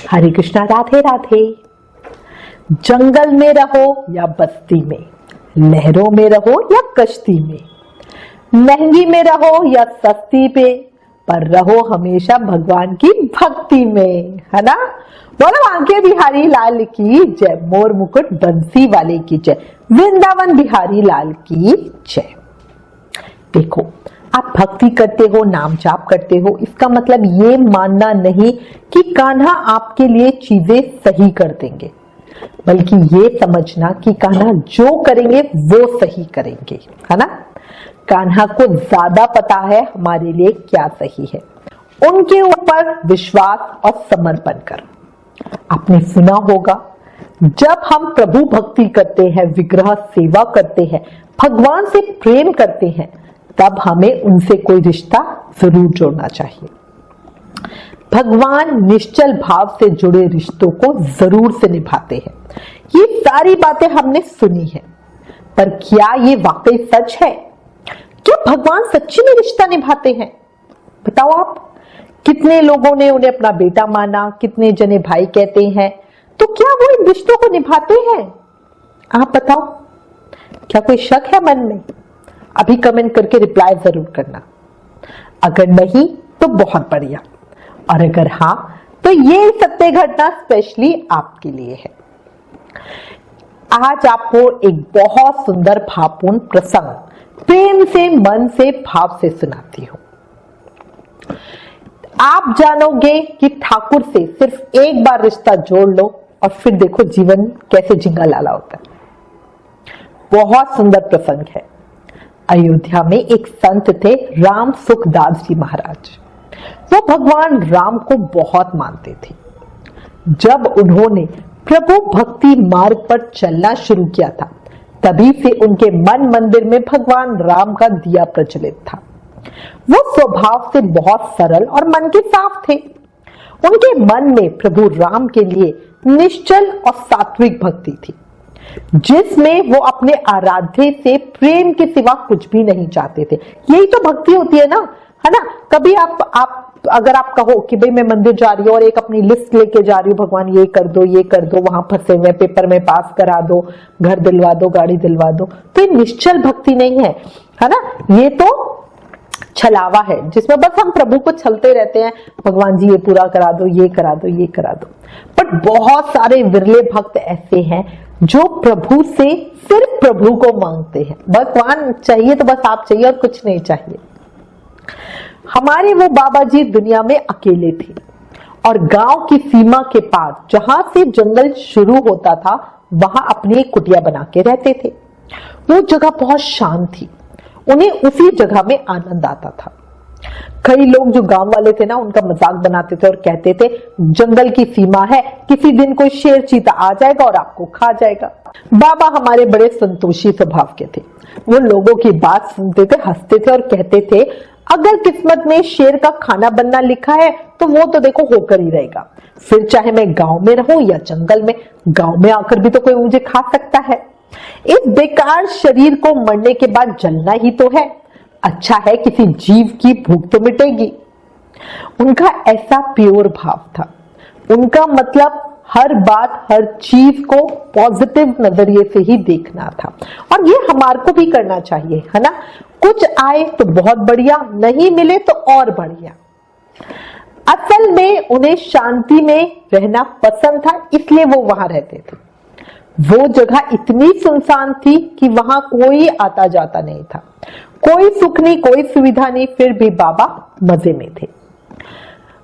हरे कृष्णा, राधे राधे। जंगल में रहो या बस्ती में, लहरों में रहो या कश्ती में, महंगी में रहो या सस्ती पे, पर रहो हमेशा भगवान की भक्ति में, है ना। बोलो आंके बिहारी लाल की जय, मोर मुकुट बंसी वाले की जय, वृंदावन बिहारी लाल की जय। देखो, आप भक्ति करते हो, नाम जाप करते हो, इसका मतलब ये मानना नहीं कि कान्हा आपके लिए चीजें सही कर देंगे, बल्कि ये समझना कि कान्हा जो करेंगे वो सही करेंगे, है ना। कान्हा को ज्यादा पता है हमारे लिए क्या सही है। उनके ऊपर विश्वास और समर्पण कर। आपने सुना होगा, जब हम प्रभु भक्ति करते हैं, विग्रह सेवा करते हैं, भगवान से प्रेम करते हैं, तब हमें उनसे कोई रिश्ता जरूर जोड़ना चाहिए। भगवान निश्चल भाव से जुड़े रिश्तों को जरूर से निभाते हैं। ये सारी बातें हमने सुनी है, पर क्या ये वाकई सच है? क्या भगवान सच्ची में रिश्ता निभाते हैं? बताओ आप। कितने लोगों ने उन्हें अपना बेटा माना, कितने जने भाई कहते हैं, तो क्या वो इन रिश्तों को निभाते हैं? आप बताओ, क्या कोई शक है मन में? अभी कमेंट करके रिप्लाई जरूर करना। अगर नहीं तो बहुत बढ़िया, और अगर हाँ तो ये सत्य घटना स्पेशली आपके लिए है। आज आपको एक बहुत सुंदर भावपूर्ण प्रसंग प्रेम से, मन से, भाव से सुनाती हूं। आप जानोगे कि ठाकुर से सिर्फ एक बार रिश्ता जोड़ लो और फिर देखो जीवन कैसे झिंगा लाला होता है। बहुत सुंदर प्रसंग है। अयोध्या में एक संत थे, राम सुखदास जी महाराज। वो भगवान राम को बहुत मानते थे। जब उन्होंने प्रभु भक्ति मार्ग पर चलना शुरू किया था, तभी से उनके मन मंदिर में भगवान राम का दिया प्रचलित था। वो स्वभाव से बहुत सरल और मन के साफ थे। उनके मन में प्रभु राम के लिए निश्चल और सात्विक भक्ति थी, जिसमें वो अपने आराध्य से प्रेम के सिवा कुछ भी नहीं चाहते थे। यही तो भक्ति होती है ना, है ना। कभी आप अगर आप कहो कि भाई मैं मंदिर जा रही हूँ और एक अपनी लिस्ट लेके जा रही हूँ, भगवान ये कर दो, ये कर दो, वहां फंसे हुए पेपर में पास करा दो, घर दिलवा दो, गाड़ी दिलवा दो, तो ये निश्चल भक्ति नहीं है ना। ये तो छलावा है, जिसमें बस हम प्रभु को छलते रहते हैं, भगवान जी ये पूरा करा दो, ये करा दो, ये करा दो। बट बहुत सारे विरले भक्त ऐसे हैं जो प्रभु से सिर्फ प्रभु को मांगते हैं। भगवान चाहिए तो बस आप चाहिए और कुछ नहीं चाहिए। हमारे वो बाबा जी दुनिया में अकेले थे और गांव की सीमा के पार, जहां से जंगल शुरू होता था, वहां अपनी एक कुटिया बना के रहते थे। वो जगह बहुत शांत थी, उन्हें उसी जगह में आनंद आता था। कई लोग जो गांव वाले थे ना, उनका मजाक बनाते थे और कहते थे जंगल की सीमा है, किसी दिन कोई शेर चीता आ जाएगा और आपको खा जाएगा। बाबा हमारे बड़े संतोषी स्वभाव के थे। वो लोगों की बात सुनते थे, हंसते थे और कहते थे अगर किस्मत में शेर का खाना बनना लिखा है तो वो तो देखो होकर ही रहेगा। फिर चाहे मैं गांव में रहूं या जंगल में, गांव में आकर भी तो कोई मुझे खा सकता है। इस बेकार शरीर को मरने के बाद जलना ही तो है। अच्छा है किसी जीव की भूख तो मिटेगी। उनका ऐसा प्योर भाव था। उनका मतलब हर बात, हर चीज को पॉजिटिव नजरिए से ही देखना था, और ये हमारे को भी करना चाहिए, है ना। कुछ आए तो बहुत बढ़िया, नहीं मिले तो और बढ़िया। असल में उन्हें शांति में रहना पसंद था, इसलिए वो वहां रहते थे। वो जगह इतनी सुनसान थी कि वहां कोई आता जाता नहीं था, कोई सुख नहीं, कोई सुविधा नहीं, फिर भी बाबा मजे में थे।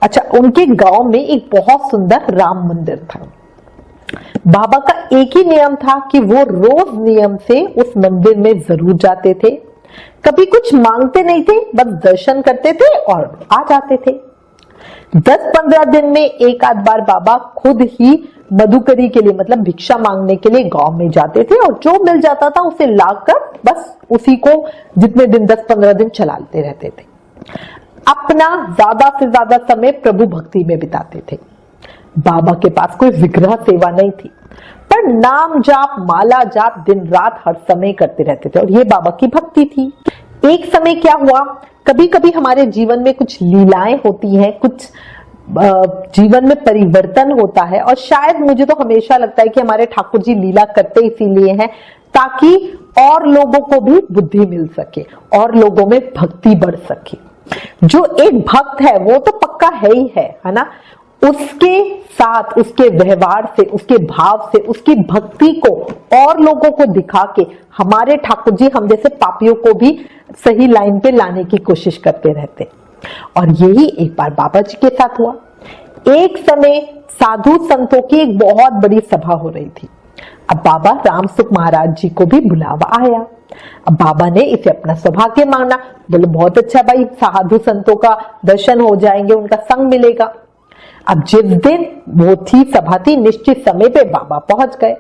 अच्छा, उनके गांव में एक बहुत सुंदर राम मंदिर था। बाबा का एक ही नियम था कि वो रोज नियम से उस मंदिर में जरूर जाते थे। कभी कुछ मांगते नहीं थे, बस दर्शन करते थे और आ जाते थे। 10-15 दिन में एक आध बार बाबा खुद ही मधुकरी के लिए, मतलब भिक्षा मांगने के लिए गांव में जाते थे, और जो मिल जाता था उसे लाकर बस उसी को जितने दिन 10-15 दिन चलाते रहते थे। अपना ज्यादा से ज्यादा समय प्रभु भक्ति में बिताते थे। बाबा के पास कोई विग्रह सेवा नहीं थी, पर नाम जाप, माला जाप दिन रात हर समय करते रहते थे, और ये बाबा की भक्ति थी। एक समय क्या हुआ, कभी कभी हमारे जीवन में कुछ लीलाएं होती हैं, कुछ जीवन में परिवर्तन होता है। और शायद मुझे तो हमेशा लगता है कि हमारे ठाकुर जी लीला करते इसीलिए हैं ताकि और लोगों को भी बुद्धि मिल सके और लोगों में भक्ति बढ़ सके। जो एक भक्त है वो तो पक्का है ना, उसके साथ, उसके व्यवहार से, उसके भाव से, उसकी भक्ति को और लोगों को दिखा के हमारे ठाकुर जी हम जैसे पापियों को भी सही लाइन पे लाने की कोशिश करते रहते। और यही एक बार बाबा जी के साथ हुआ। एक समय साधु संतों की एक बहुत बड़ी सभा हो रही थी। अब बाबा रामसुख महाराज जी को भी बुलावा आया। अब बाबा ने इसे अपना सौभाग्य माना, बोले बहुत अच्छा भाई, साधु संतों का दर्शन हो जाएंगे, उनका संग मिलेगा। अब जिस दिन वो थी सभा थी, निश्चित समय पे बाबा पहुंच गए।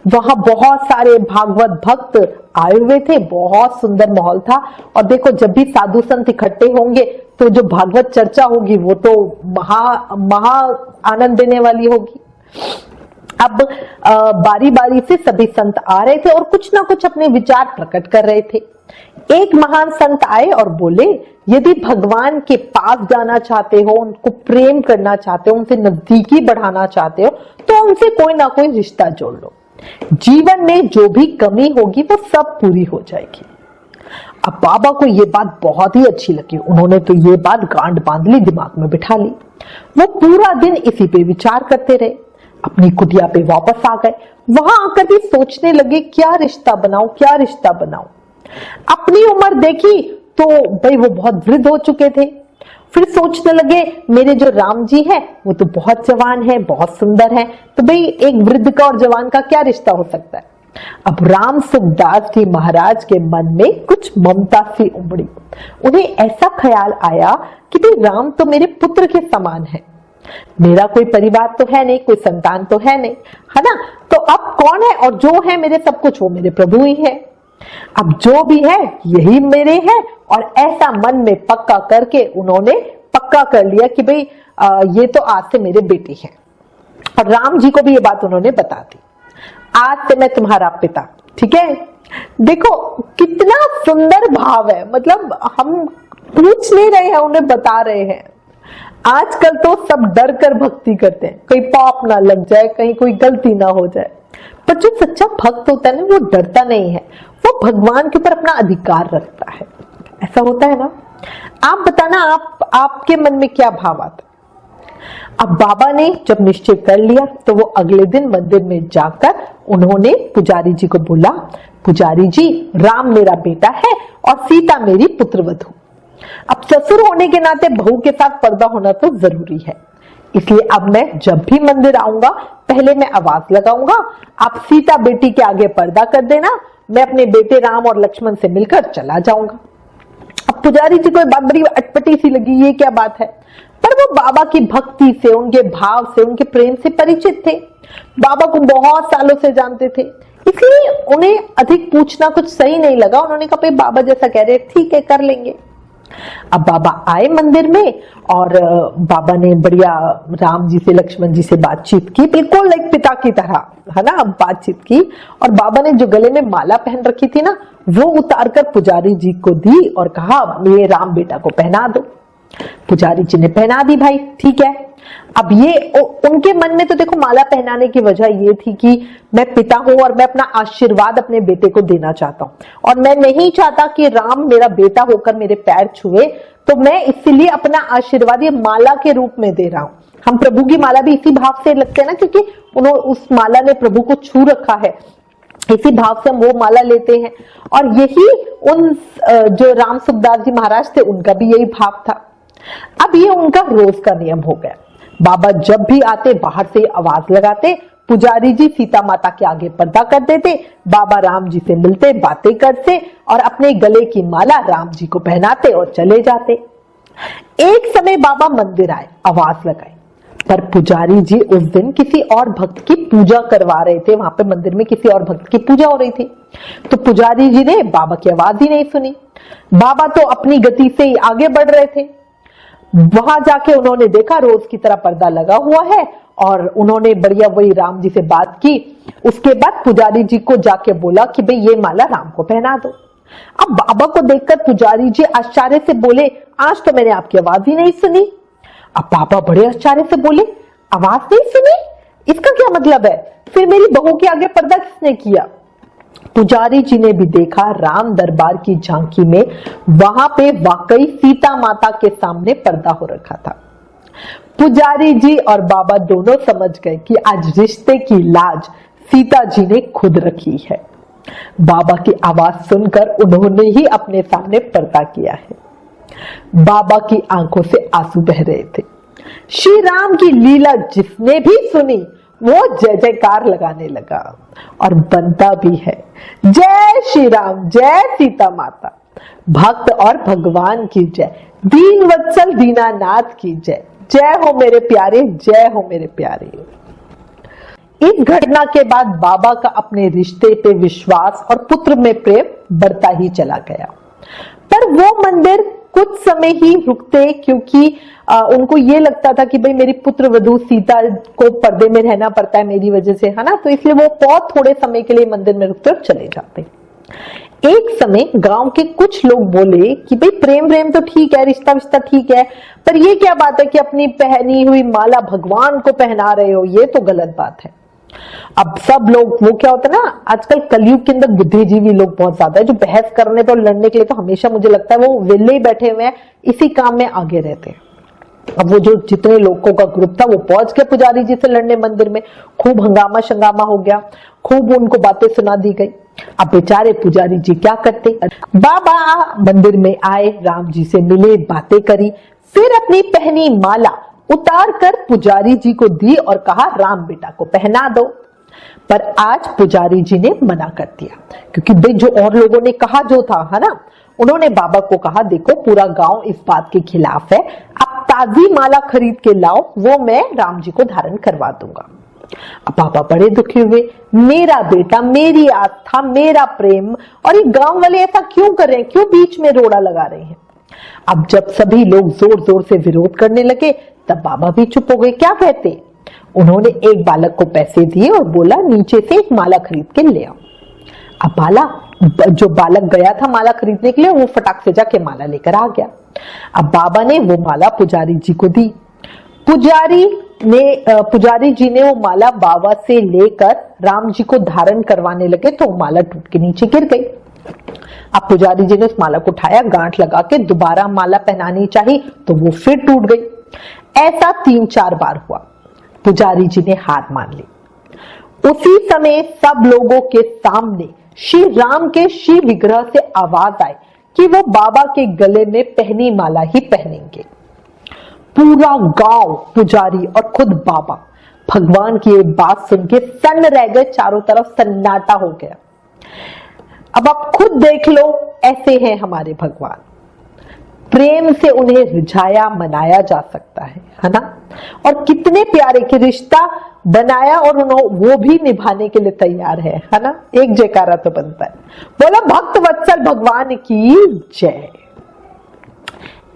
वहां बहुत सारे भागवत भक्त आए हुए थे, बहुत सुंदर माहौल था। और देखो जब भी साधु संत इकट्ठे होंगे तो जो भागवत चर्चा होगी वो तो महा आनंद देने वाली होगी। अब बारी बारी से सभी संत आ रहे थे और कुछ ना कुछ अपने विचार प्रकट कर रहे थे। एक महान संत आए और बोले, यदि भगवान के पास जाना चाहते हो, उनको प्रेम करना चाहते हो, उनसे नजदीकी बढ़ाना चाहते हो, तो उनसे कोई ना कोई रिश्ता जोड़ लो। जीवन में जो भी कमी होगी वो सब पूरी हो जाएगी। अब बाबा को ये बात बहुत ही अच्छी लगी। उन्होंने तो ये बात गांठ बांध ली, दिमाग में बिठा ली। वो पूरा दिन इसी पे विचार करते रहे। अपनी कुटिया पे वापस आ गए। वहां आकर भी सोचने लगे क्या रिश्ता बनाऊं, क्या रिश्ता बनाऊं। अपनी उम्र देखी तो भाई वो बहुत वृद्ध हो चुके थे। फिर सोचने लगे मेरे जो राम जी है वो तो बहुत जवान है, बहुत सुंदर है, तो भाई एक वृद्ध का और जवान का क्या रिश्ता हो सकता है। अब राम सुखदास जी महाराज के मन में कुछ ममता सी उमड़ी। उन्हें ऐसा ख्याल आया कि भाई राम तो मेरे पुत्र के समान है, मेरा कोई परिवार तो है नहीं, कोई संतान तो है नहीं, है ना, तो अब कौन है, और जो है मेरे सब कुछ वो मेरे प्रभु ही है। अब जो भी है यही मेरे है। और ऐसा मन में पक्का करके उन्होंने पक्का कर लिया कि भाई ये तो आज से मेरे बेटे हैं। और राम जी को भी ये बात उन्होंने बता दी, आज से मैं तुम्हारा पिता, ठीक है। देखो कितना सुंदर भाव है, मतलब हम पूछ नहीं रहे हैं, उन्हें बता रहे हैं। आजकल तो सब डर कर भक्ति करते हैं, कहीं पाप ना लग जाए, कहीं कोई गलती ना हो जाए। पर जो सच्चा भक्त होता है ना, वो डरता नहीं है, वो भगवान के ऊपर अपना अधिकार रखता है। ऐसा होता है ना। आप बताना, आपके मन में क्या भाव आता। अब बाबा ने जब निश्चय कर लिया तो वो अगले दिन मंदिर में जाकर उन्होंने पुजारी जी को बोला, पुजारी जी राम मेरा बेटा है और सीता मेरी पुत्रवधू। अब ससुर होने के नाते बहू के साथ पर्दा होना तो जरूरी है, इसलिए अब मैं जब भी मंदिर आऊंगा पहले मैं आवाज लगाऊंगा, आप सीता बेटी के आगे पर्दा कर देना, मैं अपने बेटे राम और लक्ष्मण से मिलकर चला जाऊंगा। अब पुजारी जी को बात बड़ी अटपटी सी लगी, ये क्या बात है, पर वो बाबा की भक्ति से, उनके भाव से, उनके प्रेम से परिचित थे, बाबा को बहुत सालों से जानते थे, इसलिए उन्हें अधिक पूछना कुछ सही नहीं लगा। उन्होंने कहा भाई बाबा जैसा कह रहे ठीक है कर लेंगे। अब बाबा आए मंदिर में और बाबा ने बढ़िया राम जी से, लक्ष्मण जी से बातचीत की, बिल्कुल एक पिता की तरह, है ना, बातचीत की। और बाबा ने जो गले में माला पहन रखी थी ना, वो उतारकर पुजारी जी को दी और कहा ये राम बेटा को पहना दो। पुजारी जी ने पहना दी, भाई ठीक है। अब ये उनके मन में तो देखो माला पहनाने की वजह ये थी कि मैं पिता हूं और मैं अपना आशीर्वाद अपने बेटे को देना चाहता हूं, और मैं नहीं चाहता कि राम मेरा बेटा होकर मेरे पैर छुए, तो मैं इसीलिए अपना आशीर्वाद ये माला के रूप में दे रहा हूं। हम प्रभु की माला भी इसी भाव से लगते हैं ना, क्योंकि उन्होंने उस माला ने प्रभु को छू रखा है, इसी भाव से हम वो माला लेते हैं। और यही उन जो राम सुखदास जी महाराज थे उनका भी यही भाव था। अब ये उनका रोज का नियम हो गया। बाबा जब भी आते बाहर से आवाज लगाते, पुजारी जी सीता माता के आगे पर्दा कर देते, बाबा राम जी से मिलते, बातें करते और अपने गले की माला राम जी को पहनाते और चले जाते। एक समय बाबा मंदिर आए, आवाज लगाई, पर पुजारी जी उस दिन किसी और भक्त की पूजा करवा रहे थे। वहां पे मंदिर में किसी और भक्त की पूजा हो रही थी, तो पुजारी जी ने बाबा की आवाज ही नहीं सुनी। बाबा तो अपनी गति से ही आगे बढ़ रहे थे। वहां जाके उन्होंने देखा रोज की तरह पर्दा लगा हुआ है, और उन्होंने बढ़िया वही राम जी से बात की। उसके बाद पुजारी जी को जाके बोला कि भाई ये माला राम को पहना दो। अब बाबा को देखकर पुजारी जी आश्चर्य से बोले, आज तो मैंने आपकी आवाज ही नहीं सुनी। अब पापा बड़े आश्चर्य से बोले, आवाज नहीं सुनी? इसका क्या मतलब है? फिर मेरी बहू के आगे पर्दा किसने किया? पुजारी जी ने भी देखा राम दरबार की झांकी में वहां पे वाकई सीता माता के सामने पर्दा हो रखा था। पुजारी जी और बाबा दोनों समझ गए कि आज रिश्ते की लाज सीता जी ने खुद रखी है। बाबा की आवाज सुनकर उन्होंने ही अपने सामने पर्दा किया है। बाबा की आंखों से आंसू बह रहे थे। श्री राम की लीला जिसने भी सुनी वो जय जयकार लगाने लगा और बनता भी है, जय श्री राम, जय सीता माता, भक्त और भगवान की जय, दीन वत्सल दीनानाथ की जय, जय हो मेरे प्यारे, जय हो मेरे प्यारे। इस घटना के बाद बाबा का अपने रिश्ते पे विश्वास और पुत्र में प्रेम बढ़ता ही चला गया। पर वो मंदिर कुछ समय ही रुकते, क्योंकि उनको ये लगता था कि भाई मेरी पुत्र वधू सीता को पर्दे में रहना पड़ता है मेरी वजह से, है ना, तो इसलिए वो बहुत थोड़े समय के लिए मंदिर में रुकते और चले जाते। एक समय गांव के कुछ लोग बोले कि भाई प्रेम प्रेम तो ठीक है, रिश्ता विश्ता ठीक है, पर ये क्या बात है कि अपनी पहनी हुई माला भगवान को पहना रहे हो, ये तो गलत बात है। अब सब लोग, वो क्या होता है ना, आजकल कलयुग के अंदर बुद्धिजीवी लोग बहुत ज्यादा है, जो बहस करने पर लड़ने के लिए तो हमेशा मुझे लगता है वो वेले ही बैठे हुए हैं, इसी काम में आगे रहते हैं। अब वो जो जितने लोगों का ग्रुप था वो पहुंच गया पुजारी जी से लड़ने मंदिर में, खूब हंगामा शंगामा हो गया, खूब उनको बातें सुना दी गई। अब बेचारे पुजारी जी क्या करते, बाबा मंदिर में आए, राम जी से मिले, बातें करी, फिर अपनी पहनी माला उतार कर पुजारी जी को दी और कहा राम बेटा को पहना दो। पर आज पुजारी जी ने मना कर दिया, क्योंकि भाई जो और लोगों ने कहा जो था, है ना, उन्होंने बाबा को कहा देखो पूरा गांव इस बात के खिलाफ है, आप ताजी माला खरीद के लाओ, वो मैं राम जी को धारण करवा दूंगा। अब बाबा बड़े दुखी हुए, मेरा बेटा, मेरी आस्था, मेरा प्रेम, और ये गांव वाले ऐसा क्यों कर रहे हैं, क्यों बीच में रोड़ा लगा रहे हैं। अब जब सभी लोग जोर जोर से विरोध करने लगे तब बाबा भी चुप हो गए। क्या कहते, उन्होंने एक बालक को पैसे दिए और बोला नीचे से एक माला खरीद के ले आओ। अब जो बालक गया था माला खरीदने के लिए, वो फटाक से जाके माला लेकर आ गया। अब बाबा ने वो माला पुजारी जी को दी। पुजारी जी ने वो माला बाबा से लेकर राम जी को धारण करवाने लगे तो माला टूट के नीचे गिर गई। अब पुजारी जी ने उस माला को उठाया, गांठ लगा के दोबारा माला पहनानी चाहिए तो वो फिर टूट गई। ऐसा 3-4 बार हुआ। पुजारी जी ने हार मान ली। उसी समय सब लोगों के सामने श्री राम के श्री विग्रह से आवाज आई कि वो बाबा के गले में पहनी माला ही पहनेंगे। पूरा गांव, पुजारी और खुद बाबा भगवान की ये बात सुन के सन्न रह गए, चारों तरफ सन्नाटा हो गया। अब आप खुद देख लो, ऐसे हैं हमारे भगवान, प्रेम से उन्हें रिझाया मनाया जा सकता है ना, और कितने प्यारे के रिश्ता बनाया और वो भी निभाने के लिए तैयार है ना। एक जयकारा तो बनता है, बोला भक्त वत्सल भगवान की जय।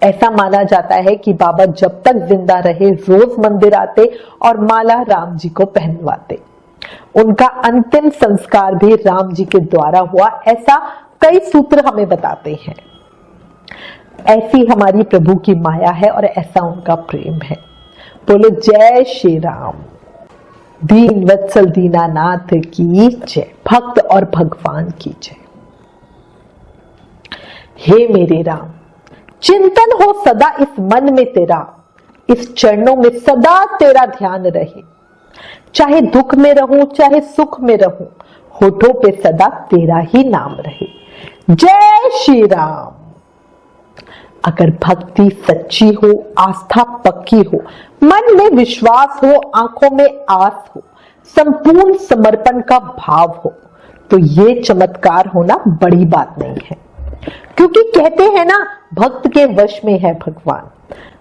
ऐसा माना जाता है कि बाबा जब तक जिंदा रहे रोज मंदिर आते और माला राम जी को पहनवाते। उनका अंतिम संस्कार भी राम जी के द्वारा हुआ, ऐसा कई सूत्र हमें बताते हैं। ऐसी हमारी प्रभु की माया है और ऐसा उनका प्रेम है। बोले जय श्री राम, दीन वत्सल दीनानाथ की जय, भक्त और भगवान की जय। हे मेरे राम, चिंतन हो सदा इस मन में तेरा, इस चरणों में सदा तेरा ध्यान रहे। चाहे दुख में रहूं चाहे सुख में रहूं, होठों पे सदा तेरा ही नाम रहे। जय श्री राम। अगर भक्ति सच्ची हो, आस्था पक्की हो, मन में विश्वास हो, आंखों में आस हो, संपूर्ण समर्पण का भाव हो, तो ये चमत्कार होना बड़ी बात नहीं है। क्योंकि कहते हैं ना, भक्त के वश में है भगवान,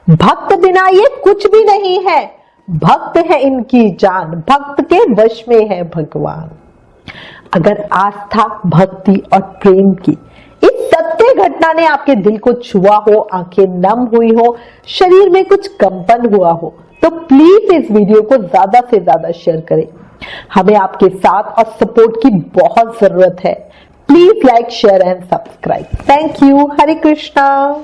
भक्त बिना ये कुछ भी नहीं है। भक्त है इनकी जान, भक्त के वश में है भगवान। अगर आस्था, भक्ति और प्रेम की इस सत्य घटना ने आपके दिल को छुआ हो, आंखें नम हुई हो, शरीर में कुछ कंपन हुआ हो, तो प्लीज इस वीडियो को ज्यादा से ज्यादा शेयर करें। हमें आपके साथ और सपोर्ट की बहुत जरूरत है। Please like, share and subscribe. Thank you. Hare Krishna.